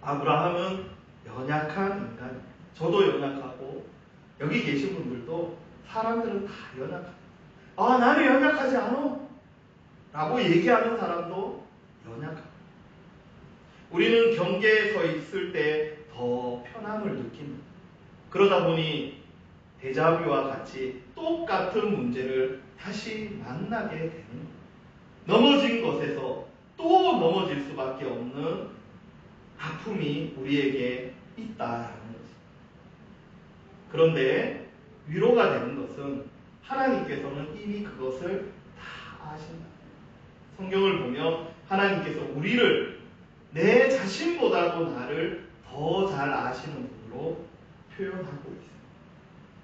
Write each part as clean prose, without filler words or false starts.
아브라함은 연약한 인간, 저도 연약하고 여기 계신 분들도 사람들은 다 연약합니다. 아, 나는 연약하지 않아 라고 얘기하는 사람도 연약합니다. 우리는 경계에 서 있을 때 더 편함을 느낍니다. 그러다 보니 데자뷰와 같이 똑같은 문제를 다시 만나게 되는 거예요. 넘어진 것에서 또 넘어질 수밖에 없는 아픔이 우리에게 있다라는 것입니다. 그런데 위로가 되는 것은 하나님께서는 이미 그것을 다 아신다. 성경을 보면 하나님께서 우리를 내 자신보다도 나를 더 잘 아시는 분으로 표현하고 있습니다.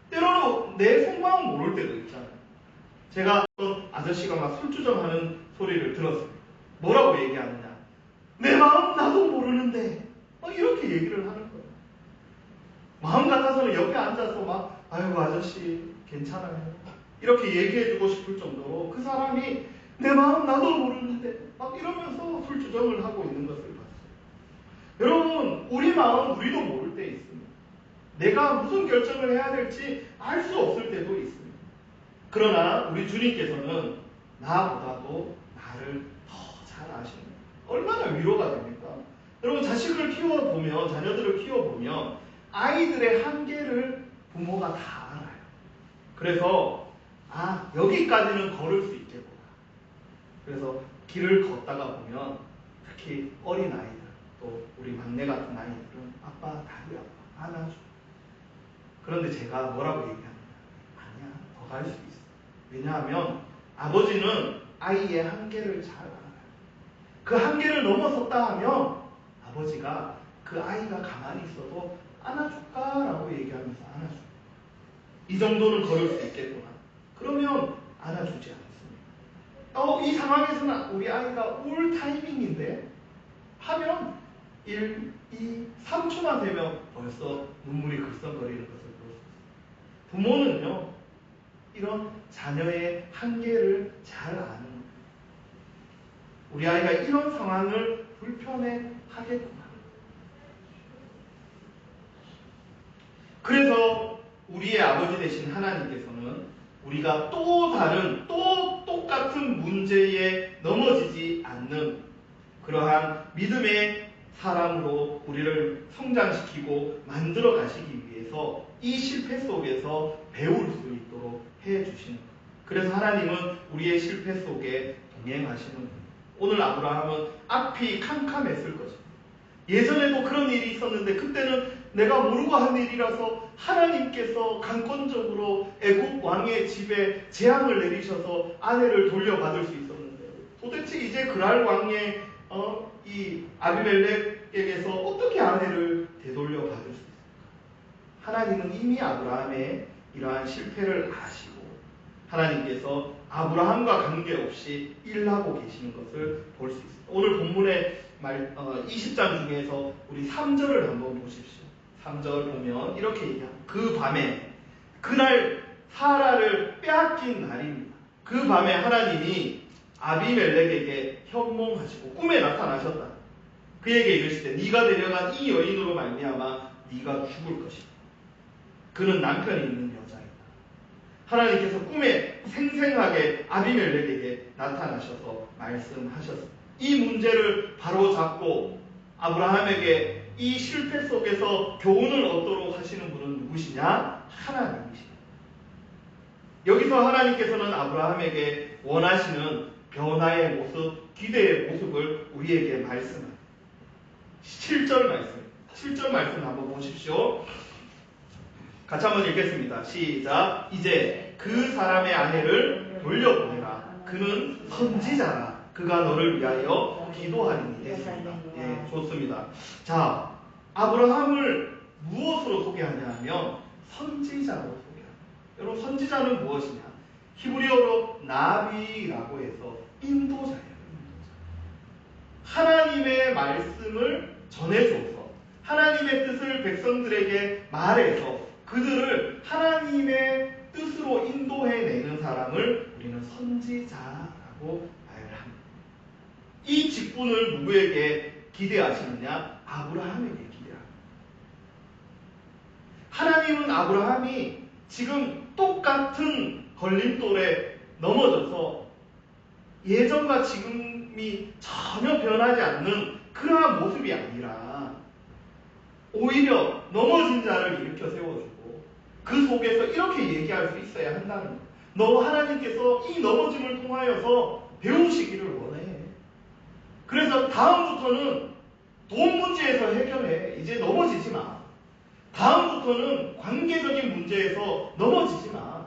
때로는 내 속마음 모를 때도 있잖아요. 제가 어떤 아저씨가 막 술주정하는 소리를 들었어요. 뭐라고 얘기하느냐? 내 마음 나도 모르는데 막 이렇게 얘기를 하는 거예요. 마음 같아서는 옆에 앉아서 막 아이고 아저씨 괜찮아요 이렇게 얘기해주고 싶을 정도로 그 사람이 내 마음 나도 모르는데 막 이러면서 술주정을 하고 있는 것을 봤어요. 여러분, 우리 마음 우리도 모를 때 있습니다. 내가 무슨 결정을 해야 될지 알 수 없을 때도 있습니다. 그러나 우리 주님께서는 나보다도 나를 더 잘 아십니다. 얼마나 위로가 됩니까? 여러분, 자식을 키워보면, 자녀들을 키워보면 아이들의 한계를 부모가 다 알아요. 그래서 여기까지는 걸을 수 있겠구나. 그래서 길을 걷다가 보면 특히 어린 아이들, 또 우리 막내 같은 아이들은 아빠 다리 아파 안아줘. 그런데 제가 뭐라고 얘기하느냐? 아니야, 더 갈 수 있어. 왜냐하면 아버지는 아이의 한계를 잘 알아요. 그 한계를 넘어섰다 하면 아버지가 그 아이가 가만히 있어도 안아줄까라고 얘기하면서 안아줘요. 이 정도는 걸을 수 있겠구나. 그러면 안아주지 않습니다. 이 상황에서는 우리 아이가 올 타이밍인데 하면 1, 2, 3초만 되면 벌써 눈물이 글썽거리는 것을 볼 수 있습니다. 부모는요, 이런 자녀의 한계를 잘 아는 거예요. 우리 아이가 이런 상황을 불편해 하겠구나. 그래서 우리의 아버지 되신 하나님께서는 우리가 또 다른, 또 똑같은 문제에 넘어지지 않는 그러한 믿음의 사람으로 우리를 성장시키고 만들어 가시기 위해서 이 실패 속에서 배울 수 있도록 해주시는 거예요. 그래서 하나님은 우리의 실패 속에 동행하시는 거예요. 오늘 아브라함은 앞이 캄캄했을 거죠. 예전에도 그런 일이 있었는데 그때는 내가 모르고 한 일이라서 하나님께서 강권적으로 애국 왕의 집에 재앙을 내리셔서 아내를 돌려받을 수 있었는데 도대체 이제 그랄 왕의 이 아비멜렉에게서 어떻게 아내를 되돌려 받을 수 있을까? 하나님은 이미 아브라함의 이러한 실패를 아시고 하나님께서 아브라함과 관계없이 일하고 계시는 것을 볼 수 있습니다. 오늘 본문의 20장 중에서 우리 3절을 한번 보십시오. 3절 보면 이렇게 얘기합니다. 그 밤에, 그날 사라를 빼앗긴 날입니다. 그 밤에 하나님이 아비멜렉에게 현몽하시고 꿈에 나타나셨다. 그에게 이르시되 네가 데려간 이 여인으로 말미암아 네가 죽을 것이다. 그는 남편이 있는 여자이다. 하나님께서 꿈에 생생하게 아비멜렉에게 나타나셔서 말씀하셨습니다. 이 문제를 바로잡고 아브라함에게 이 실패 속에서 교훈을 얻도록 하시는 분은 누구시냐? 하나님이십니다. 여기서 하나님께서는 아브라함에게 원하시는 변화의 모습, 기대의 모습을 우리에게 말씀합니다. 7절 말씀. 7절 말씀 한번 보십시오. 같이 한번 읽겠습니다. 시작. 이제 그 사람의 아내를 돌려보내라. 그는 선지자라. 그가 너를 위하여 기도하리니 했습니다. 예, 좋습니다. 자, 아브라함을 무엇으로 소개하냐 하면 선지자로 소개합니다. 여러분, 선지자는 무엇이냐? 히브리어로 나비라고 해서 인도자예요. 하나님의 말씀을 전해줘서 하나님의 뜻을 백성들에게 말해서 그들을 하나님의 뜻으로 인도해내는 사람을 우리는 선지자라고 말을 합니다. 이 직분을 누구에게 기대하시느냐? 아브라함에게 기대합니다. 하나님은 아브라함이 지금 똑같은 걸림돌에 넘어져서 예전과 지금이 전혀 변하지 않는 그러한 모습이 아니라 오히려 넘어진 자를 일으켜 세워주고 그 속에서 이렇게 얘기할 수 있어야 한다는 거예요. 너 하나님께서 이 넘어짐을 통하여서 배우시기를 원해. 그래서 다음부터는 돈 문제에서 해결해. 이제 넘어지지 마. 다음부터는 관계적인 문제에서 넘어지지 마.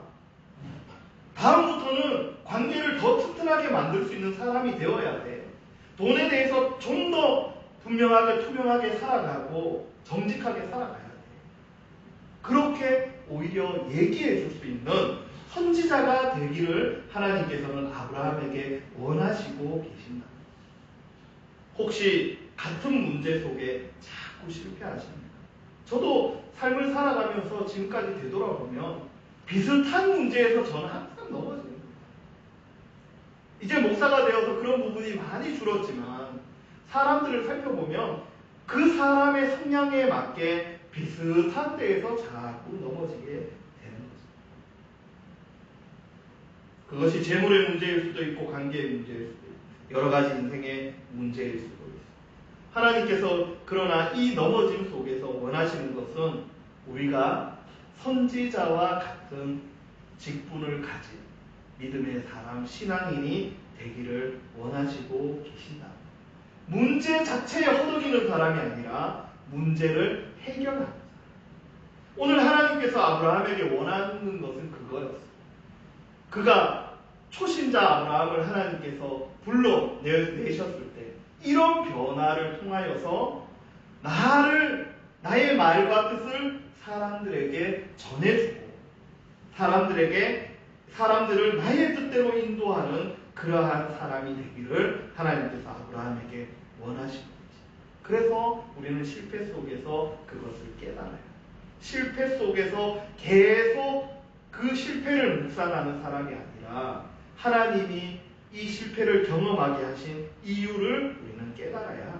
다음부터는 관계를 더 튼튼하게 만들 수 있는 사람이 되어야 돼. 돈에 대해서 좀 더 분명하게 투명하게 살아가고 정직하게 살아가야 돼. 그렇게 오히려 얘기해 줄 수 있는 선지자가 되기를 하나님께서는 아브라함에게 원하시고 계신다. 혹시 같은 문제 속에 자꾸 실패하십니까? 저도 삶을 살아가면서 지금까지 되돌아보면 비슷한 문제에서 저는 항상 넘어집니다. 이제 목사가 되어서 그런 부분이 많이 줄었지만 사람들을 살펴보면 그 사람의 성향에 맞게 비슷한 데에서 자꾸 넘어지게 되는 거죠. 그것이 재물의 문제일 수도 있고 관계의 문제일 수도 있고 여러 가지 인생의 문제일 수도 있어요. 하나님께서 그러나 이 넘어짐 속에서 원하시는 것은 우리가 선지자와 같은 직분을 가진 믿음의 사람, 신앙인이 되기를 원하시고 계신다. 문제 자체에 허덕이는 사람이 아니라 문제를 해결하는 사람. 오늘 하나님께서 아브라함에게 원하는 것은 그거였어요. 그가 초신자 아브라함을 하나님께서 불러내셨을 때 이런 변화를 통하여서 나의 말과 뜻을 사람들에게 전해주고 사람들을 나의 뜻대로 인도하는 그러한 사람이 되기를 하나님께서 아브라함에게 원하신 거지. 그래서 우리는 실패 속에서 그것을 깨달아요. 실패 속에서 계속 그 실패를 묵상하는 사람이 아니라 하나님이 이 실패를 경험하게 하신 이유를 우리는 깨달아야 합니다.